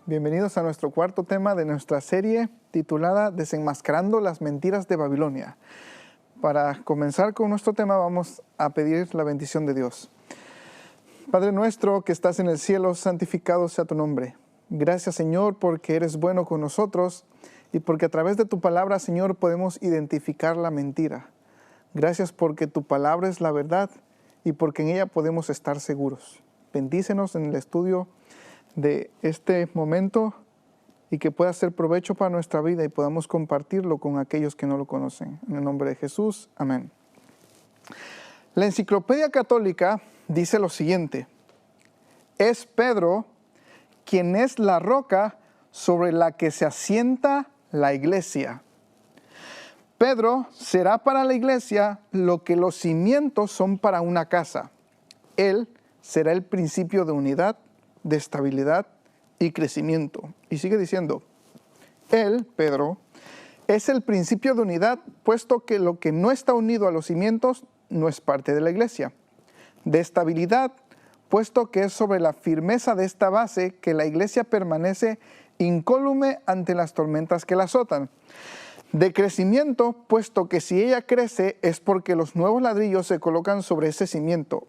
Bienvenidos a nuestro cuarto tema de nuestra serie titulada Desenmascarando las mentiras de Babilonia. Para comenzar con nuestro tema vamos a pedir la bendición de Dios. Padre nuestro que estás en el cielo, santificado sea tu nombre. Gracias, Señor, porque eres bueno con nosotros y porque a través de tu palabra, Señor, podemos identificar la mentira. Gracias porque tu palabra es la verdad y porque en ella podemos estar seguros. Bendícenos en el estudio de este momento y que pueda ser provecho para nuestra vida y podamos compartirlo con aquellos que no lo conocen. En el nombre de Jesús, amén. La Enciclopedia Católica dice lo siguiente: es Pedro quien es la roca sobre la que se asienta la iglesia. Pedro será para la iglesia lo que los cimientos son para una casa. Él será el principio de unidad, de estabilidad y crecimiento. Y sigue diciendo, él, Pedro, es el principio de unidad, puesto que lo que no está unido a los cimientos no es parte de la iglesia. De estabilidad, puesto que es sobre la firmeza de esta base que la iglesia permanece incólume ante las tormentas que la azotan. De crecimiento, puesto que si ella crece es porque los nuevos ladrillos se colocan sobre ese cimiento.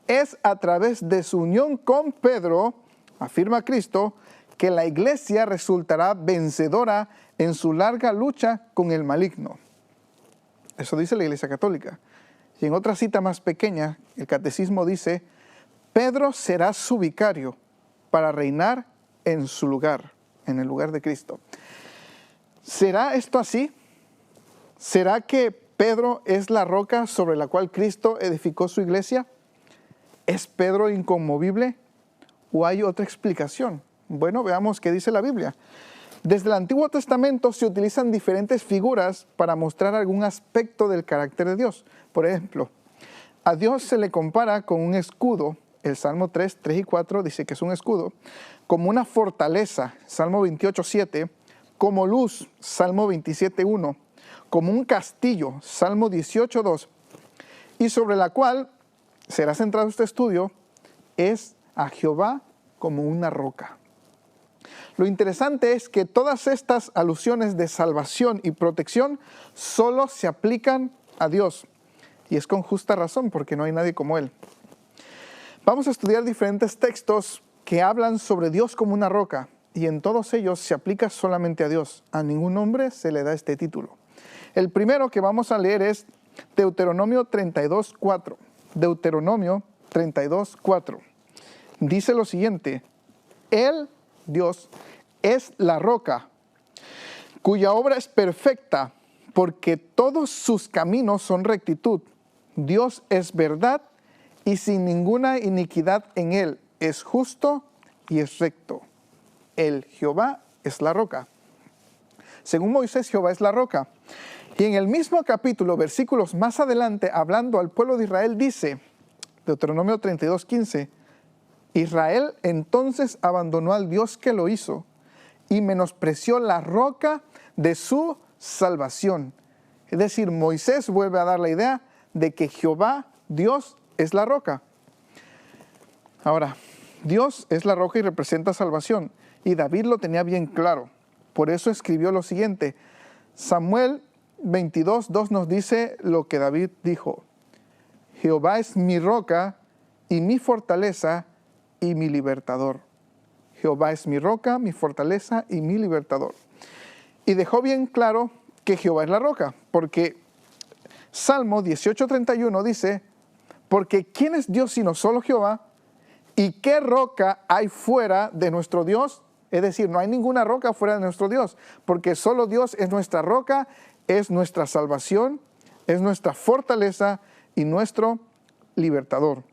Es a través de su unión con Pedro, afirma Cristo, que la iglesia resultará vencedora en su larga lucha con el maligno. Eso dice la Iglesia Católica. Y en otra cita más pequeña, el Catecismo dice, Pedro será su vicario para reinar en su lugar, en el lugar de Cristo. ¿Será esto así? ¿Será que Pedro es la roca sobre la cual Cristo edificó su iglesia? ¿Es Pedro inconmovible? ¿O hay otra explicación? Bueno, veamos qué dice la Biblia. Desde el Antiguo Testamento se utilizan diferentes figuras para mostrar algún aspecto del carácter de Dios. Por ejemplo, a Dios se le compara con un escudo. El Salmo 3 y 4 dice que es un escudo. Como una fortaleza, Salmo 28, 7. Como luz, Salmo 27, 1. Como un castillo, Salmo 18, 2. Y sobre la cual será centrado este estudio, es a Jehová como una roca. Lo interesante es que todas estas alusiones de salvación y protección solo se aplican a Dios. Y es con justa razón, porque no hay nadie como Él. Vamos a estudiar diferentes textos que hablan sobre Dios como una roca. Y en todos ellos se aplica solamente a Dios. A ningún hombre se le da este título. El primero que vamos a leer es Deuteronomio 32, 4. Deuteronomio 32, 4. Dice lo siguiente: Él, Dios, es la roca, cuya obra es perfecta, porque todos sus caminos son rectitud. Dios es verdad y sin ninguna iniquidad en él. Es justo y es recto. El Jehová es la roca. Según Moisés, Jehová es la roca. Y en el mismo capítulo, versículos más adelante, hablando al pueblo de Israel, dice, Deuteronomio 32, 15, Israel entonces abandonó al Dios que lo hizo y menospreció la roca de su salvación. Es decir, Moisés vuelve a dar la idea de que Jehová, Dios, es la roca. Ahora, Dios es la roca y representa salvación. Y David lo tenía bien claro. Por eso escribió lo siguiente. Samuel 22, 2 nos dice lo que David dijo. Jehová es mi roca y mi fortaleza y mi libertador. Jehová es mi roca, mi fortaleza y mi libertador. Y dejó bien claro que Jehová es la roca, porque Salmo 18:31 dice, porque ¿quién es Dios sino solo Jehová? ¿Y qué roca hay fuera de nuestro Dios? Es decir, no hay ninguna roca fuera de nuestro Dios, porque solo Dios es nuestra roca, es nuestra salvación, es nuestra fortaleza y nuestro libertador.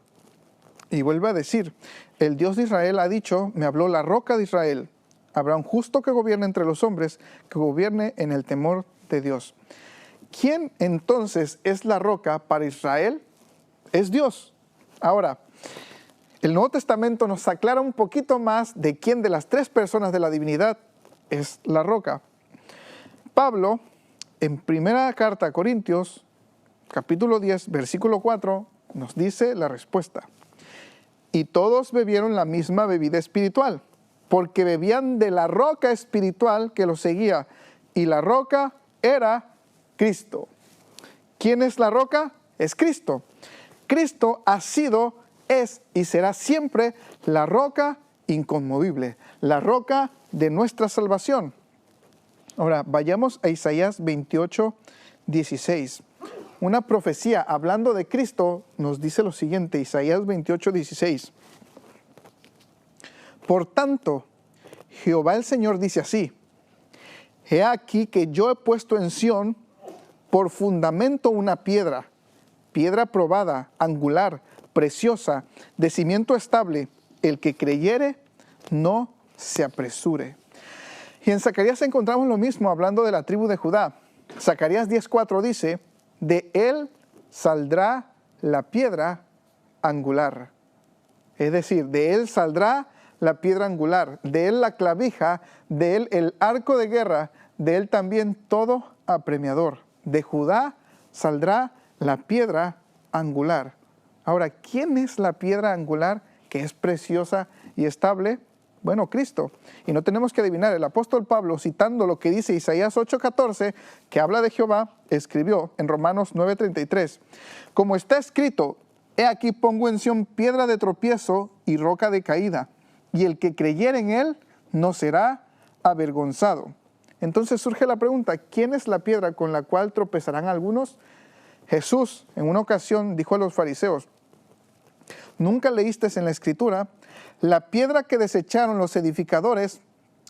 Y vuelve a decir, el Dios de Israel ha dicho, me habló la roca de Israel. Habrá un justo que gobierne entre los hombres, que gobierne en el temor de Dios. ¿Quién entonces es la roca para Israel? Es Dios. Ahora, el Nuevo Testamento nos aclara un poquito más de quién de las tres personas de la divinidad es la roca. Pablo, en primera carta a Corintios, capítulo 10, versículo 4, nos dice la respuesta. Y todos bebieron la misma bebida espiritual, porque bebían de la roca espiritual que los seguía, y la roca era Cristo. ¿Quién es la roca? Es Cristo. Cristo ha sido, es y será siempre la roca inconmovible, la roca de nuestra salvación. Ahora, vayamos a Isaías 28, 16. Una profecía hablando de Cristo nos dice lo siguiente, Isaías 28, 16. Por tanto, Jehová el Señor dice así: He aquí que yo he puesto en Sión por fundamento una piedra, piedra probada, angular, preciosa, de cimiento estable. El que creyere, no se apresure. Y en Zacarías encontramos lo mismo hablando de la tribu de Judá. Zacarías 10:4 dice: de él saldrá la piedra angular. Es decir, de él saldrá la piedra angular, de él la clavija, de él el arco de guerra, de él también todo apremiador. De Judá saldrá la piedra angular. Ahora, ¿quién es la piedra angular que es preciosa y estable? Bueno, Cristo. Y no tenemos que adivinar, el apóstol Pablo, citando lo que dice Isaías 8:14, que habla de Jehová, escribió en Romanos 9:33, como está escrito: he aquí pongo en Sión piedra de tropiezo y roca de caída, y el que creyere en él no será avergonzado. Entonces surge la pregunta, ¿quién es la piedra con la cual tropezarán algunos? Jesús en una ocasión dijo a los fariseos: ¿nunca leíste en la Escritura la piedra que desecharon los edificadores?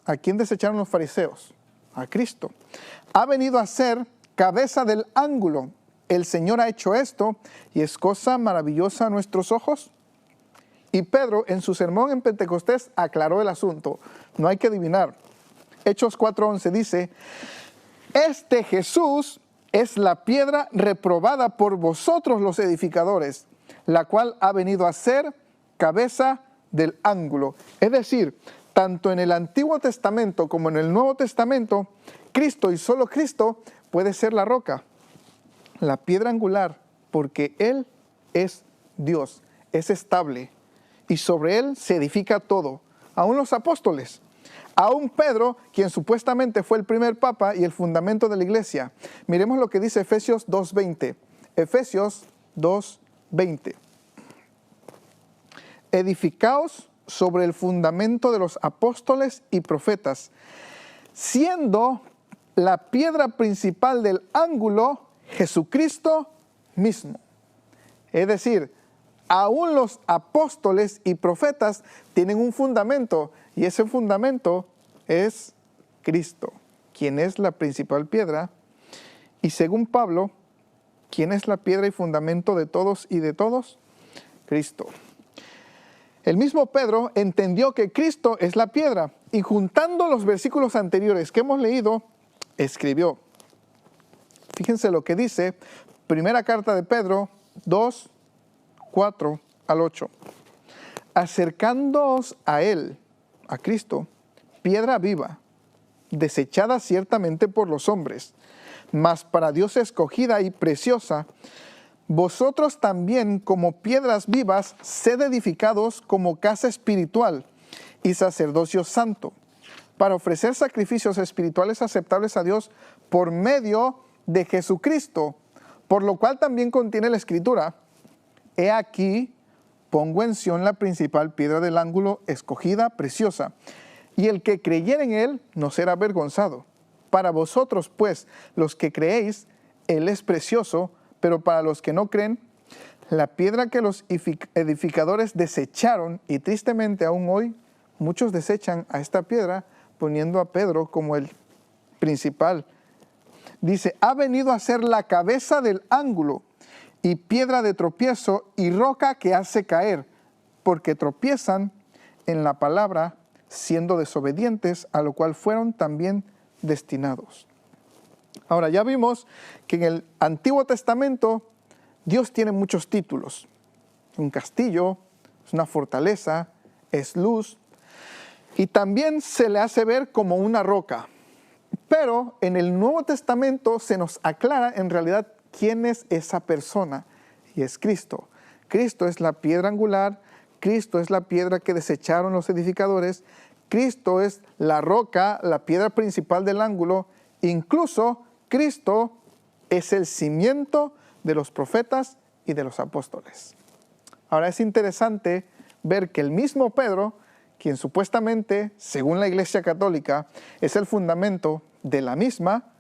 ¿A quién desecharon los fariseos? A Cristo. Ha venido a ser cabeza del ángulo. El Señor ha hecho esto y es cosa maravillosa a nuestros ojos. Y Pedro en su sermón en Pentecostés aclaró el asunto. No hay que adivinar. Hechos 4:11 dice: este Jesús es la piedra reprobada por vosotros los edificadores, la cual ha venido a ser cabeza del ángulo. Es decir, tanto en el Antiguo Testamento como en el Nuevo Testamento, Cristo y solo Cristo puede ser la roca, la piedra angular, porque Él es Dios, es estable, y sobre Él se edifica todo, aún los apóstoles, aún Pedro, quien supuestamente fue el primer papa y el fundamento de la iglesia. Miremos lo que dice Efesios 2:20. Efesios 2:20. Edificaos sobre el fundamento de los apóstoles y profetas, siendo la piedra principal del ángulo Jesucristo mismo. Es decir, aún los apóstoles y profetas tienen un fundamento, y ese fundamento es Cristo, quien es la principal piedra. Y según Pablo, ¿quién es la piedra y fundamento de todos y de todos? Cristo. El mismo Pedro entendió que Cristo es la piedra, y juntando los versículos anteriores que hemos leído, escribió. Fíjense lo que dice, primera carta de Pedro 2:4-8. Acercándoos a Él, a Cristo, piedra viva, desechada ciertamente por los hombres, mas para Dios escogida y preciosa, vosotros también como piedras vivas, sed edificados como casa espiritual y sacerdocio santo, para ofrecer sacrificios espirituales aceptables a Dios por medio de Jesucristo, por lo cual también contiene la Escritura: he aquí, pongo en Sión la principal piedra del ángulo, escogida, preciosa, y el que creyere en él no será avergonzado. Para vosotros, pues, los que creéis, él es precioso, pero para los que no creen, la piedra que los edificadores desecharon, y tristemente aún hoy muchos desechan a esta piedra, poniendo a Pedro como el principal. Dice, ha venido a ser la cabeza del ángulo, y piedra de tropiezo y roca que hace caer, porque tropiezan en la palabra, siendo desobedientes, a lo cual fueron también destinados. Ahora, ya vimos que en el Antiguo Testamento Dios tiene muchos títulos. Un castillo, es una fortaleza, es luz, y también se le hace ver como una roca. Pero en el Nuevo Testamento se nos aclara en realidad quién es esa persona, y es Cristo. Cristo es la piedra angular, Cristo es la piedra que desecharon los edificadores, Cristo es la roca, la piedra principal del ángulo. Incluso Cristo es el cimiento de los profetas y de los apóstoles. Ahora es interesante ver que el mismo Pedro, quien supuestamente, según la Iglesia Católica, es el fundamento de la misma,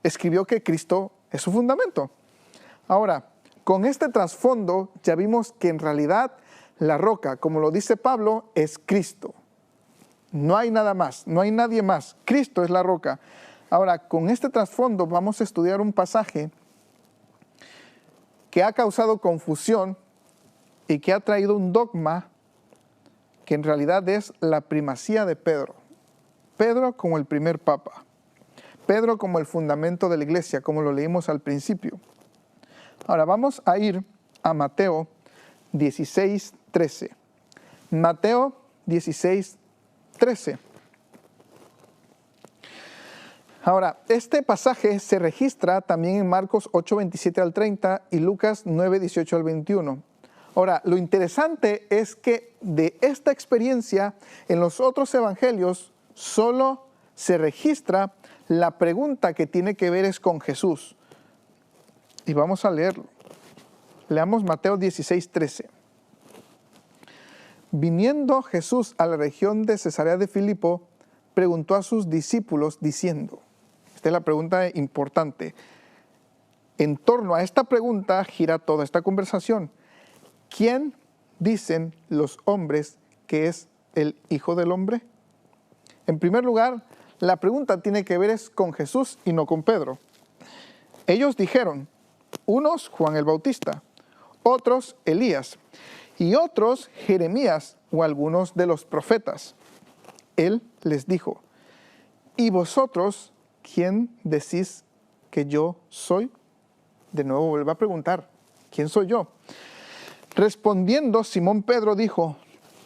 escribió que Cristo es su fundamento. Ahora, con este trasfondo ya vimos que en realidad la roca, como lo dice Pablo, es Cristo. No hay nada más, no hay nadie más. Cristo es la roca. Ahora, con este trasfondo vamos a estudiar un pasaje que ha causado confusión y que ha traído un dogma que en realidad es la primacía de Pedro. Pedro como el primer papa. Pedro como el fundamento de la iglesia, como lo leímos al principio. Ahora vamos a ir a Mateo 16:13. Mateo 16:13. Ahora, este pasaje se registra también en Marcos 8:27 al 30 y Lucas 9:18 al 21. Ahora, lo interesante es que de esta experiencia en los otros evangelios solo se registra la pregunta que tiene que ver es con Jesús. Y vamos a leerlo. Leamos Mateo 16:13. Viniendo Jesús a la región de Cesarea de Filipo, preguntó a sus discípulos diciendo, esta es la pregunta importante, en torno a esta pregunta gira toda esta conversación. ¿Quién dicen los hombres que es el Hijo del Hombre? En primer lugar, la pregunta tiene que ver es con Jesús y no con Pedro. Ellos dijeron, unos Juan el Bautista, otros Elías, y otros Jeremías o algunos de los profetas. Él les dijo, ¿y vosotros quién decís que yo soy? De nuevo vuelve a preguntar, ¿quién soy yo? Respondiendo, Simón Pedro dijo,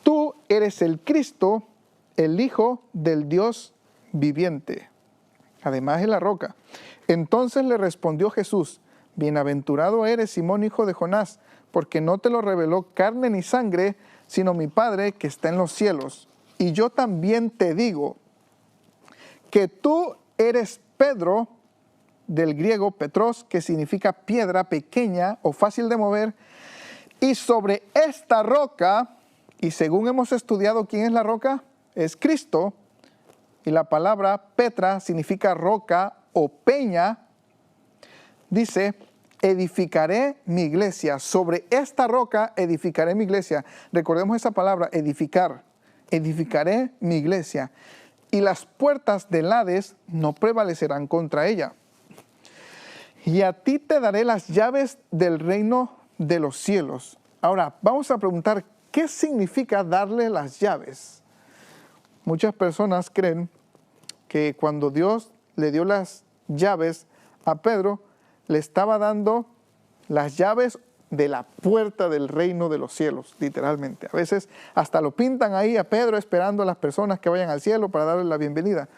tú eres el Cristo, el Hijo del Dios viviente. Además es la roca. Entonces le respondió Jesús, bienaventurado eres, Simón, hijo de Jonás, porque no te lo reveló carne ni sangre, sino mi Padre que está en los cielos. Y yo también te digo que tú eres Pedro, del griego Petros, que significa piedra pequeña o fácil de mover, y sobre esta roca, y según hemos estudiado quién es la roca, es Cristo, y la palabra Petra significa roca o peña, dice, edificaré mi iglesia, sobre esta roca edificaré mi iglesia. Recordemos esa palabra, edificar, edificaré mi iglesia, y las puertas del Hades no prevalecerán contra ella. Y a ti te daré las llaves del reino de los cielos. Ahora, vamos a preguntar, ¿qué significa darle las llaves? Muchas personas creen que cuando Dios le dio las llaves a Pedro, le estaba dando las llaves de la puerta del reino de los cielos, literalmente. A veces hasta lo pintan ahí a Pedro esperando a las personas que vayan al cielo para darle la bienvenida.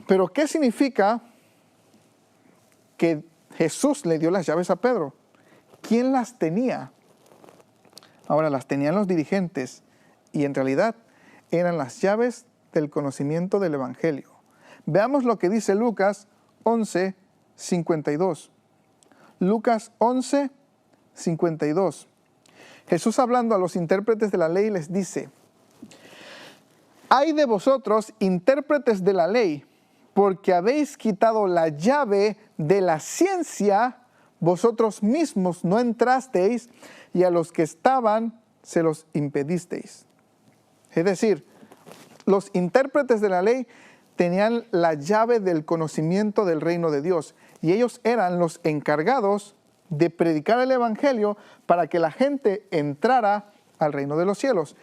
Pero ¿qué significa que Jesús le dio las llaves a Pedro? ¿Quién las tenía? Ahora las tenían los dirigentes y en realidad eran las llaves del conocimiento del Evangelio. Veamos lo que dice Lucas 11:52. Lucas 11:52. Jesús hablando a los intérpretes de la ley les dice, ay de vosotros, intérpretes de la ley, porque habéis quitado la llave de la ciencia, vosotros mismos no entrasteis, y a los que estaban se los impedisteis. Es decir, los intérpretes de la ley tenían la llave del conocimiento del reino de Dios, y ellos eran los encargados de predicar el evangelio para que la gente entrara al reino de los cielos.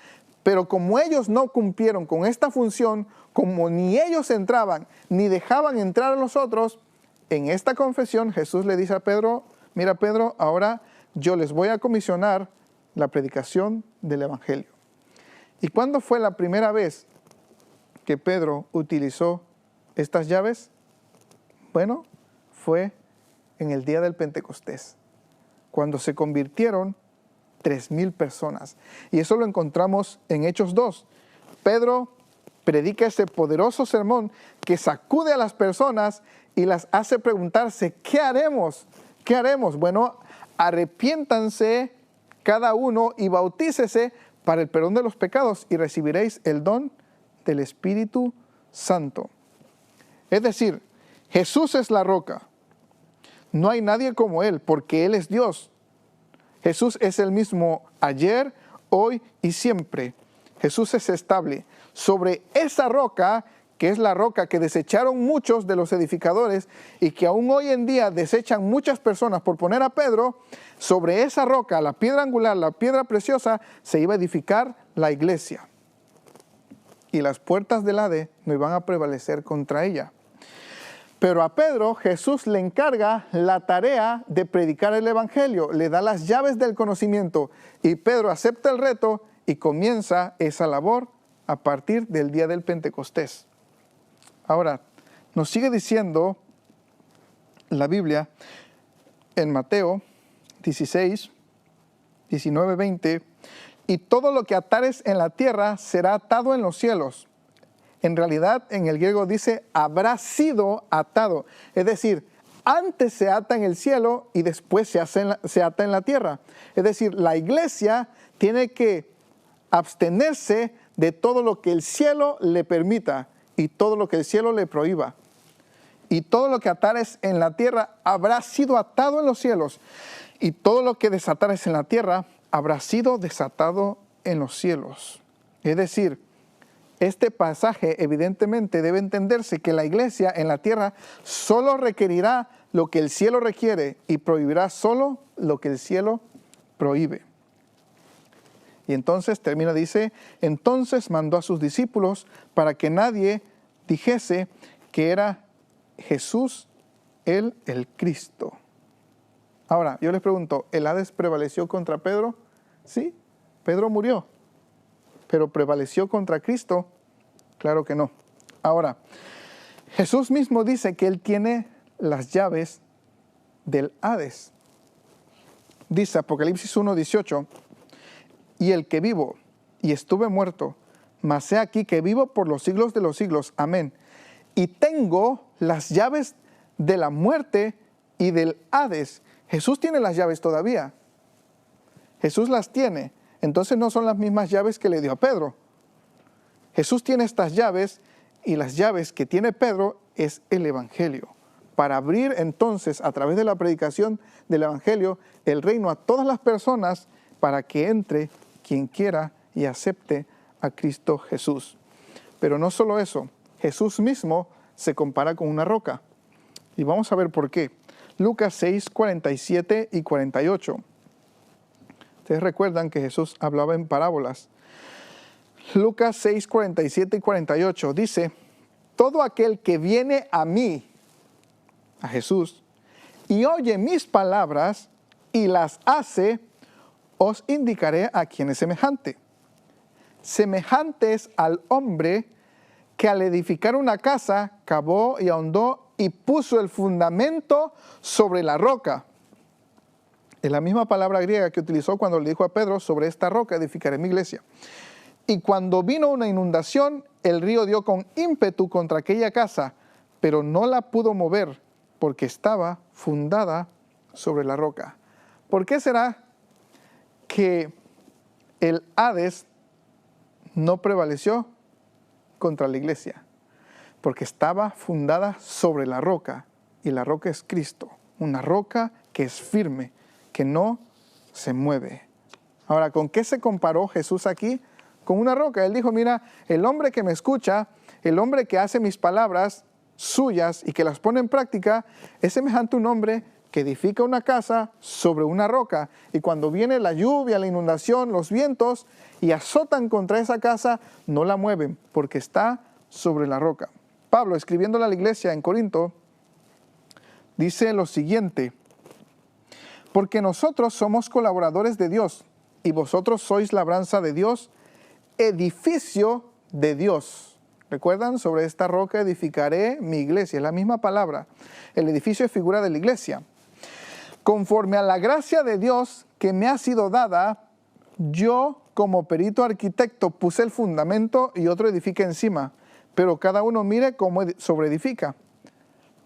Pero como ellos no cumplieron con esta función, como ni ellos entraban ni dejaban entrar a los otros, en esta confesión Jesús le dice a Pedro, mira Pedro, ahora yo les voy a comisionar la predicación del evangelio. ¿Y cuándo fue la primera vez que Pedro utilizó estas llaves? Bueno, fue en el día del Pentecostés, cuando se convirtieron 3,000 personas. Y eso lo encontramos en Hechos 2. Pedro predica ese poderoso sermón que sacude a las personas y las hace preguntarse, ¿qué haremos? ¿Qué haremos? Bueno, arrepiéntanse cada uno y bautícese para el perdón de los pecados y recibiréis el don del Espíritu Santo. Es decir, Jesús es la roca. No hay nadie como Él, porque Él es Dios. Jesús es el mismo ayer, hoy y siempre. Jesús es estable. Sobre esa roca, que es la roca que desecharon muchos de los edificadores y que aún hoy en día desechan muchas personas por poner a Pedro, sobre esa roca, la piedra angular, la piedra preciosa, se iba a edificar la iglesia. Y las puertas del Hades no iban a prevalecer contra ella. Pero a Pedro Jesús le encarga la tarea de predicar el Evangelio, le da las llaves del conocimiento y Pedro acepta el reto y comienza esa labor a partir del día del Pentecostés. Ahora, nos sigue diciendo la Biblia en Mateo 16, 19, 20, y todo lo que atares en la tierra será atado en los cielos. En realidad, en el griego dice, habrá sido atado. Es decir, antes se ata en el cielo y después se ata en la tierra. Es decir, la iglesia tiene que abstenerse de todo lo que el cielo le permita y todo lo que el cielo le prohíba. Y todo lo que atares en la tierra habrá sido atado en los cielos. Y todo lo que desatares en la tierra habrá sido desatado en los cielos. Es decir, este pasaje evidentemente debe entenderse que la iglesia en la tierra solo requerirá lo que el cielo requiere y prohibirá solo lo que el cielo prohíbe. Y entonces termina, dice, entonces mandó a sus discípulos para que nadie dijese que era Jesús el Cristo. Ahora, yo les pregunto, ¿el Hades prevaleció contra Pedro? Sí, Pedro murió. ¿Pero prevaleció contra Cristo? Claro que no. Ahora, Jesús mismo dice que Él tiene las llaves del Hades. Dice Apocalipsis 1:18, y el que vivo y estuve muerto, mas he aquí que vivo por los siglos de los siglos. Amén. Y tengo las llaves de la muerte y del Hades. Jesús tiene las llaves todavía. Jesús las tiene. Entonces no son las mismas llaves que le dio a Pedro. Jesús tiene estas llaves y las llaves que tiene Pedro es el Evangelio. Para abrir entonces a través de la predicación del Evangelio el reino a todas las personas para que entre quien quiera y acepte a Cristo Jesús. Pero no solo eso, Jesús mismo se compara con una roca. Y vamos a ver por qué. Lucas 6, 47 y 48. Ustedes recuerdan que Jesús hablaba en parábolas. Lucas 6, 47 y 48 dice, todo aquel que viene a mí, a Jesús, y oye mis palabras y las hace, os indicaré a quién es semejante. Semejante es al hombre que al edificar una casa, cavó y ahondó y puso el fundamento sobre la roca. Es la misma palabra griega que utilizó cuando le dijo a Pedro, sobre esta roca edificaré mi iglesia. Y cuando vino una inundación, el río dio con ímpetu contra aquella casa, pero no la pudo mover porque estaba fundada sobre la roca. ¿Por qué será que el Hades no prevaleció contra la iglesia? Porque estaba fundada sobre la roca, y la roca es Cristo, una roca que es firme, que no se mueve. Ahora, ¿con qué se comparó Jesús aquí? Con una roca. Él dijo, mira, el hombre que me escucha, el hombre que hace mis palabras suyas y que las pone en práctica, es semejante a un hombre que edifica una casa sobre una roca. Y cuando viene la lluvia, la inundación, los vientos, y azotan contra esa casa, no la mueven, porque está sobre la roca. Pablo, escribiéndole a la iglesia en Corinto, dice lo siguiente, porque nosotros somos colaboradores de Dios, y vosotros sois labranza de Dios, edificio de Dios. ¿Recuerdan? Sobre esta roca edificaré mi iglesia. Es la misma palabra. El edificio es figura de la iglesia. Conforme a la gracia de Dios que me ha sido dada, yo como perito arquitecto, puse el fundamento y otro edifica encima, pero cada uno mire cómo sobreedifica.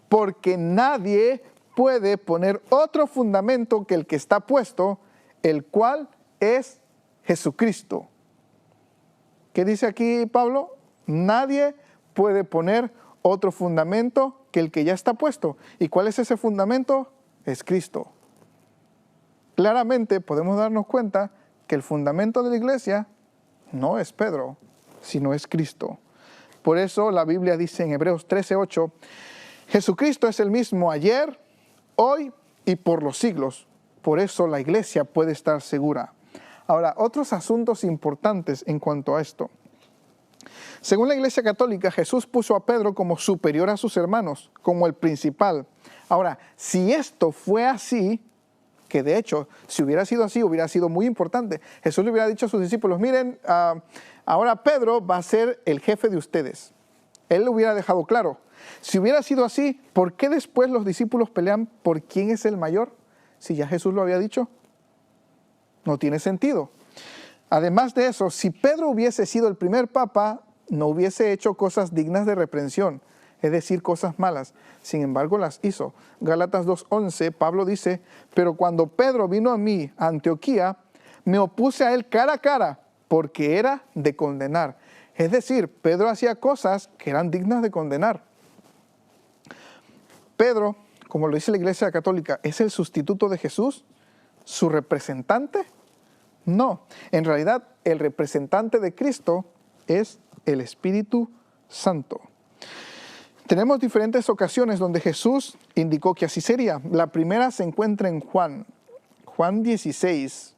Porque nadie puede poner otro fundamento que el que está puesto, el cual es Jesucristo. ¿Qué dice aquí Pablo? Nadie puede poner otro fundamento que el que ya está puesto. ¿Y cuál es ese fundamento? Es Cristo. Claramente podemos darnos cuenta que el fundamento de la iglesia no es Pedro, sino es Cristo. Por eso la Biblia dice en Hebreos 13:8, Jesucristo es el mismo ayer, hoy y por los siglos. Por eso la iglesia puede estar segura. Ahora, otros asuntos importantes en cuanto a esto. Según la Iglesia Católica, Jesús puso a Pedro como superior a sus hermanos, como el principal. Ahora, si esto fue así, que de hecho, si hubiera sido así, hubiera sido muy importante. Jesús le hubiera dicho a sus discípulos, miren, ahora Pedro va a ser el jefe de ustedes. Él lo hubiera dejado claro. Si hubiera sido así, ¿por qué después los discípulos pelean por quién es el mayor? Si ya Jesús lo había dicho. No tiene sentido. Además de eso, si Pedro hubiese sido el primer papa, no hubiese hecho cosas dignas de reprensión, es decir, cosas malas. Sin embargo, las hizo. Gálatas 2:11, Pablo dice, pero cuando Pedro vino a mí, a Antioquía, me opuse a él cara a cara, porque era de condenar. Es decir, Pedro hacía cosas que eran dignas de condenar. Pedro, como lo dice la Iglesia Católica, ¿es el sustituto de Jesús? ¿Su representante? No, en realidad el representante de Cristo es el Espíritu Santo. Tenemos diferentes ocasiones donde Jesús indicó que así sería. La primera se encuentra en Juan 16,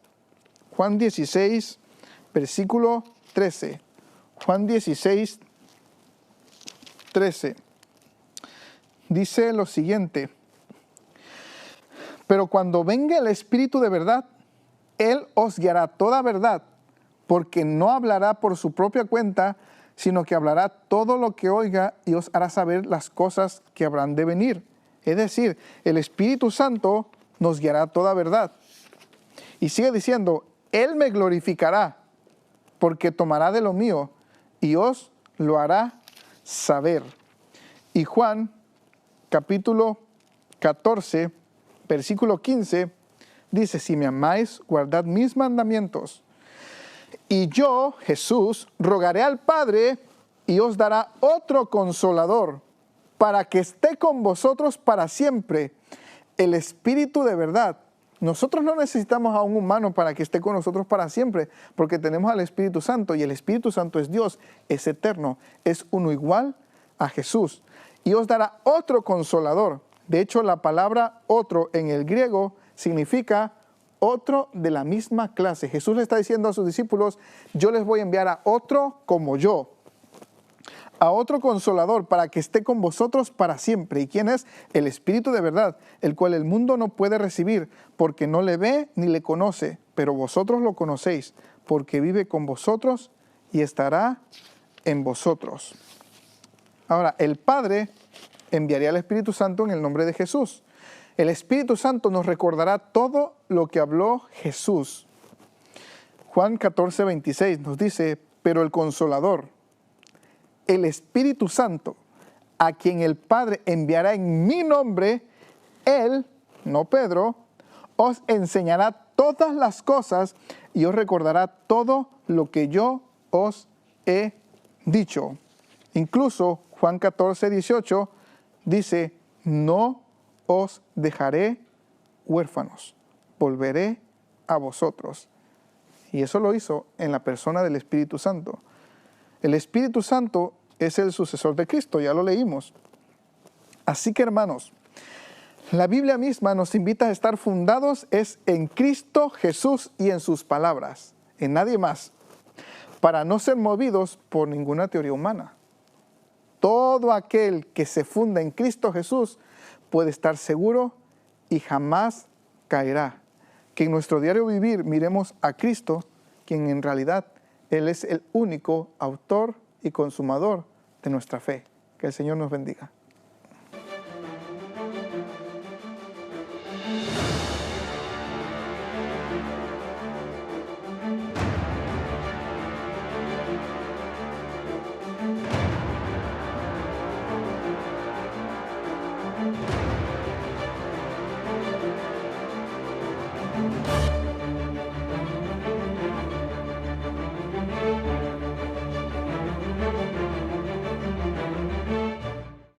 versículo 13. Juan 16, 13. Dice lo siguiente, pero cuando venga el Espíritu de verdad, Él os guiará toda verdad, porque no hablará por su propia cuenta, sino que hablará todo lo que oiga y os hará saber las cosas que habrán de venir. Es decir, el Espíritu Santo nos guiará toda verdad. Y sigue diciendo, Él me glorificará, porque tomará de lo mío y os lo hará saber. Y Juan, capítulo 14, versículo 15, dice, si me amáis, guardad mis mandamientos. Y yo, Jesús, rogaré al Padre y os dará otro consolador para que esté con vosotros para siempre, el Espíritu de verdad. Nosotros no necesitamos a un humano para que esté con nosotros para siempre, porque tenemos al Espíritu Santo y el Espíritu Santo es Dios, es eterno, es uno igual a Jesús. Y os dará otro consolador. De hecho, la palabra otro en el griego significa otro de la misma clase. Jesús le está diciendo a sus discípulos, yo les voy a enviar a otro como yo, a otro consolador para que esté con vosotros para siempre. ¿Y quién es? El Espíritu de verdad, el cual el mundo no puede recibir porque no le ve ni le conoce, pero vosotros lo conocéis porque vive con vosotros y estará en vosotros. Ahora, el Padre enviaría al Espíritu Santo en el nombre de Jesús. El Espíritu Santo nos recordará todo lo que habló Jesús. Juan 14, 26 nos dice, pero el Consolador, el Espíritu Santo, a quien el Padre enviará en mi nombre, Él, no Pedro, os enseñará todas las cosas y os recordará todo lo que yo os he dicho. Incluso Juan 14, 18 dice, no os dejaré huérfanos, volveré a vosotros. Y eso lo hizo en la persona del Espíritu Santo. El Espíritu Santo es el sucesor de Cristo, ya lo leímos. Así que, hermanos, la Biblia misma nos invita a estar fundados es en Cristo Jesús y en sus palabras, en nadie más, para no ser movidos por ninguna teoría humana. Todo aquel que se funda en Cristo Jesús puede estar seguro y jamás caerá. Que en nuestro diario vivir miremos a Cristo, quien en realidad Él es el único autor y consumador de nuestra fe. Que el Señor nos bendiga.